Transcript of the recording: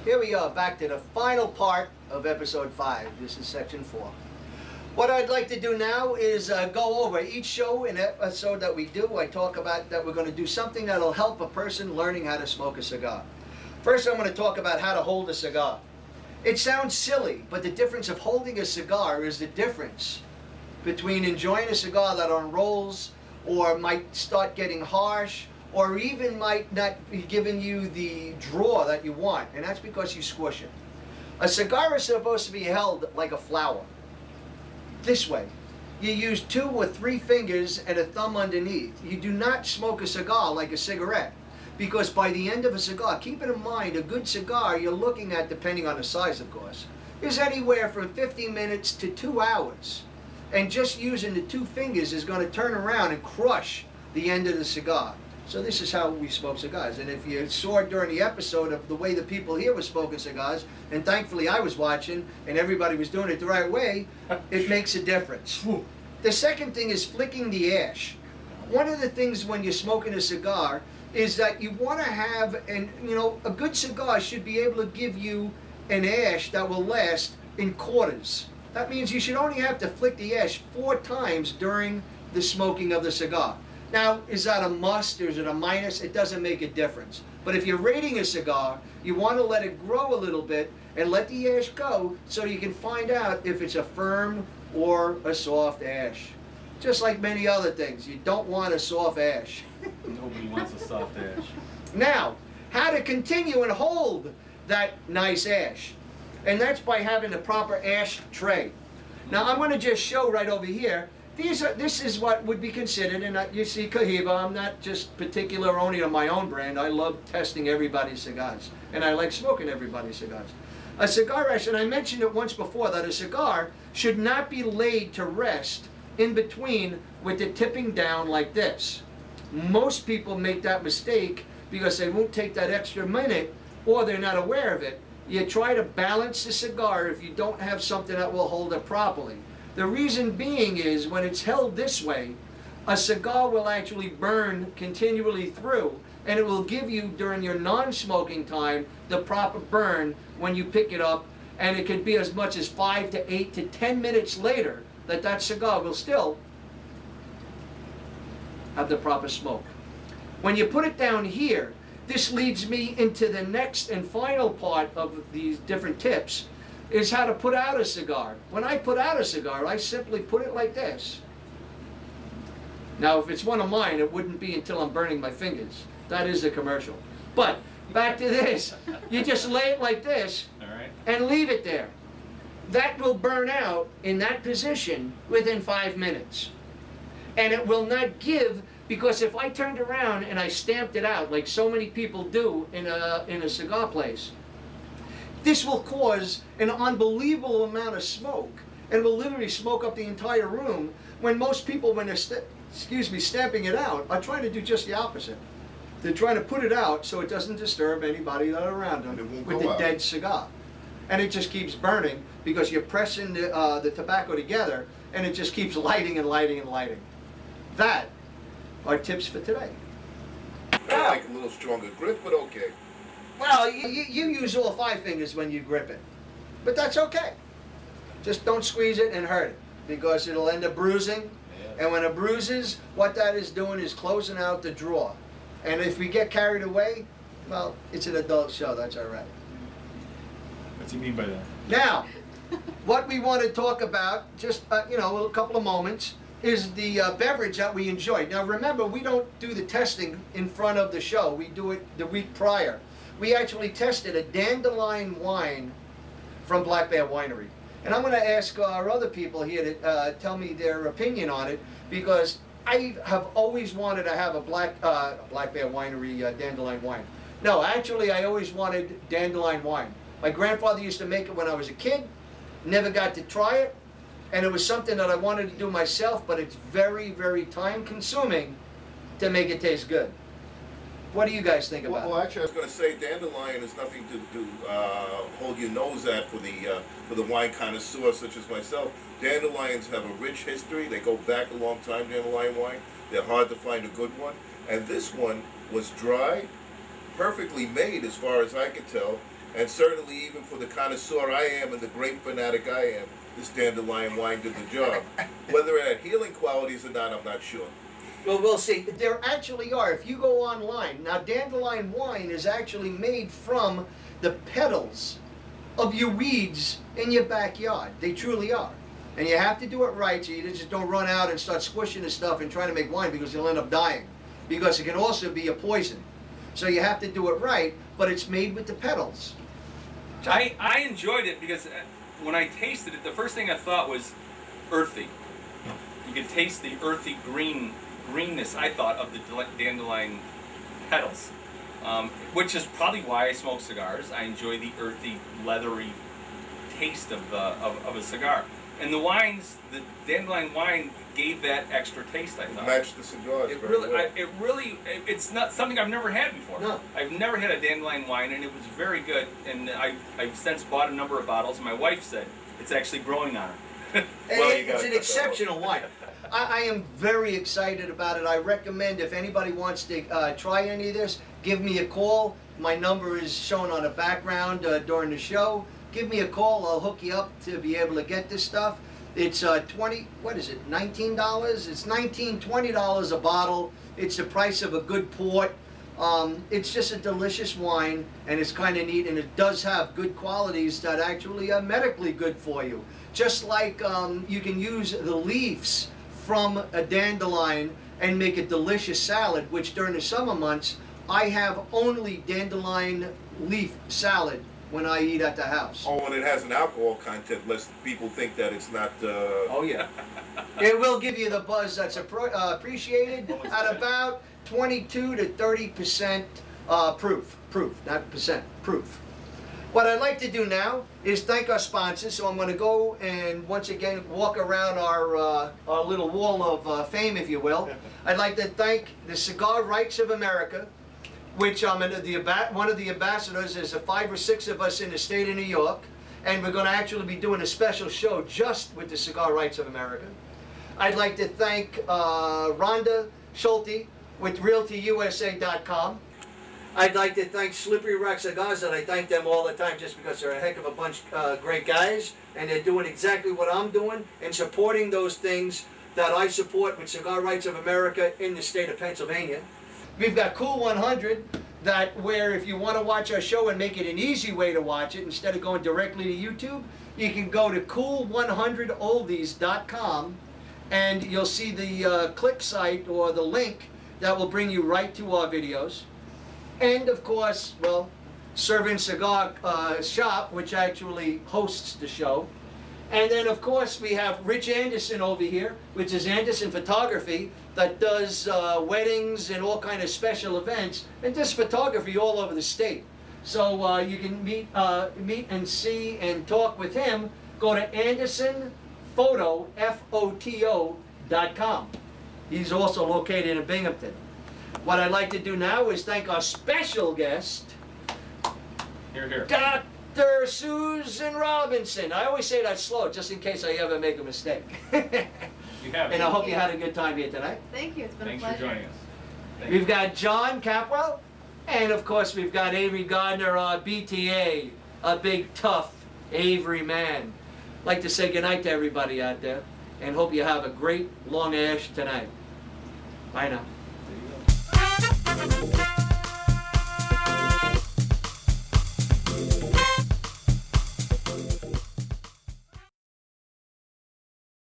Here we are, back to the final part of episode 5. This is section 4. What I'd like to do now is go over each show and episode that we do. I talk about that we're going to do something that'll help a person learning how to smoke a cigar. First, I'm going to talk about how to hold a cigar. It sounds silly, but the difference of holding a cigar is the difference between enjoying a cigar that unrolls or might start getting harsh or even might not be giving you the draw that you want, and that's because you squish it. A cigar is supposed to be held like a flower. This way. You use 2 or 3 fingers and a thumb underneath. You do not smoke a cigar like a cigarette, because by the end of a cigar, keep it in mind, a good cigar you're looking at, depending on the size of course, is anywhere from 50 minutes to 2 hours. And just using the 2 fingers is going to turn around and crush the end of the cigar. So this is how we smoke cigars. And if you saw during the episode of the way the people here were smoking cigars, and thankfully I was watching and everybody was doing it the right way, it makes a difference. The second thing is flicking the ash. One of the things when you're smoking a cigar is that you want to have, a good cigar should be able to give you an ash that will last in quarters. That means you should only have to flick the ash 4 times during the smoking of the cigar. Now, is that a must or is it a minus? It doesn't make a difference. But if you're rating a cigar, you want to let it grow a little bit and let the ash go so you can find out if it's a firm or a soft ash. Just like many other things, you don't want a soft ash. Nobody wants a soft ash. Now, how to continue and hold that nice ash. And that's by having the proper ash tray. Now, I'm going to just show right over here. This is what would be considered, and you see Cohiba, I'm not just particular only on my own brand. I love testing everybody's cigars, and I like smoking everybody's cigars. A cigar ash, and I mentioned it once before, that a cigar should not be laid to rest in between with it tipping down like this. Most people make that mistake because they won't take that extra minute or they're not aware of it. You try to balance the cigar if you don't have something that will hold it properly. The reason being is when it's held this way, a cigar will actually burn continually through, and it will give you, during your non-smoking time, the proper burn when you pick it up, and it could be as much as 5 to 8 to 10 minutes later that that cigar will still have the proper smoke. When you put it down here, this leads me into the next and final part of these different tips, is how to put out a cigar. When I put out a cigar, I simply put it like this. Now, if it's one of mine, it wouldn't be until I'm burning my fingers. That is a commercial. But back to this. You just lay it like this and leave it there. That will burn out in that position within 5 minutes. And it will not give, because if I turned around and I stamped it out like so many people do in a cigar place, this will cause an unbelievable amount of smoke and will literally smoke up the entire room, when most people, when they're stamping it out, are trying to do just the opposite. They're trying to put it out so it doesn't disturb anybody that are around them with the dead cigar. And it just keeps burning because you're pressing the tobacco together, and it just keeps lighting and lighting and lighting. That are tips for today. I like a little stronger grip, but okay. Well, you use all 5 fingers when you grip it, but that's okay. Just don't squeeze it and hurt it, because it'll end up bruising. Yeah. And when it bruises, what that is doing is closing out the draw. And if we get carried away, well, it's an adult show, that's all right. What's he mean by that? Now, what we want to talk about, just a couple of moments, is the beverage that we enjoy. Now remember, we don't do the testing in front of the show. We do it the week prior. We actually tested a dandelion wine from Black Bear Winery. And I'm going to ask our other people here to tell me their opinion on it, because I have always wanted to have a Black Bear Winery dandelion wine. No, actually I always wanted dandelion wine. My grandfather used to make it when I was a kid. Never got to try it. And it was something that I wanted to do myself, but it's very, very time consuming to make it taste good. What do you guys think about it? Well, actually, I was going to say dandelion is nothing to hold your nose at for the wine connoisseur such as myself. Dandelions have a rich history. They go back a long time, dandelion wine. They're hard to find a good one. And this one was dry, perfectly made as far as I could tell, And certainly, even for the connoisseur I am and the grape fanatic I am, this dandelion wine did the job. Whether it had healing qualities or not, I'm not sure. Well, we'll see. There actually are. If you go online, now dandelion wine is actually made from the petals of your weeds in your backyard. They truly are. And you have to do it right, so you just don't run out and start squishing the stuff and trying to make wine, because you'll end up dying. Because it can also be a poison. So you have to do it right, but it's made with the petals. I enjoyed it because when I tasted it, the first thing I thought was earthy. You could taste the earthy greenness, I thought, of the dandelion petals, which is probably why I smoke cigars. I enjoy the earthy, leathery taste of a cigar. And the wines, the dandelion wine, gave that extra taste, I thought. Matched the cigars very well. It's not something I've never had before. No. I've never had a dandelion wine, and it was very good. And I've since bought a number of bottles, and my wife said it's actually growing on her. Well, It's an exceptional wine. I am very excited about it. I recommend, if anybody wants to try any of this, give me a call. My number is shown on the background during the show. Give me a call. I'll hook you up to be able to get this stuff. It's $19? It's $20 a bottle. It's the price of a good port. It's just a delicious wine, and it's kind of neat, and it does have good qualities that actually are medically good for you. Just like you can use the leaves from a dandelion and make a delicious salad, which during the summer months, I have only dandelion leaf salad when I eat at the house. Oh, and it has an alcohol content, lest people think that it's not... Oh, yeah. It will give you the buzz that's appreciated at about 22 to 30% proof, not percent, proof. What I'd like to do now is thank our sponsors. So I'm going to go and once again walk around our little wall of fame, if you will. I'd like to thank the Cigar Rights of America, which I'm one of the ambassadors. There's 5 or 6 of us in the state of New York, and we're going to actually be doing a special show just with the Cigar Rights of America. I'd like to thank Rhonda Schulte with RealtyUSA.com. I'd like to thank Slippery Rock Cigars, and I thank them all the time just because they're a heck of a bunch of great guys, and they're doing exactly what I'm doing and supporting those things that I support with Cigar Rights of America in the state of Pennsylvania. We've got Cool 100, where if you want to watch our show and make it an easy way to watch it, instead of going directly to YouTube, you can go to cool100oldies.com, and you'll see the click site or the link that will bring you right to our videos. And of course, well, Servant Cigar Shop, which actually hosts the show. And then of course we have Rich Anderson over here, which is Anderson Photography, that does weddings and all kind of special events, and does photography all over the state. So you can meet and see and talk with him. Go to AndersonPhoto.com. He's also located in Binghamton. What I'd like to do now is thank our special guest, Here. Dr. Susan Robinson. I always say that slow, just in case I ever make a mistake. You have. And I hope you had a good time here tonight. Thank you. It's been Thanks a pleasure. for joining us. Thank We've you. got John Capwell, and of course we've got Avery Gardner, our BTA, a big, tough Avery man. I'd like to say goodnight to everybody out there, and hope you have a great long ash tonight. Bye now.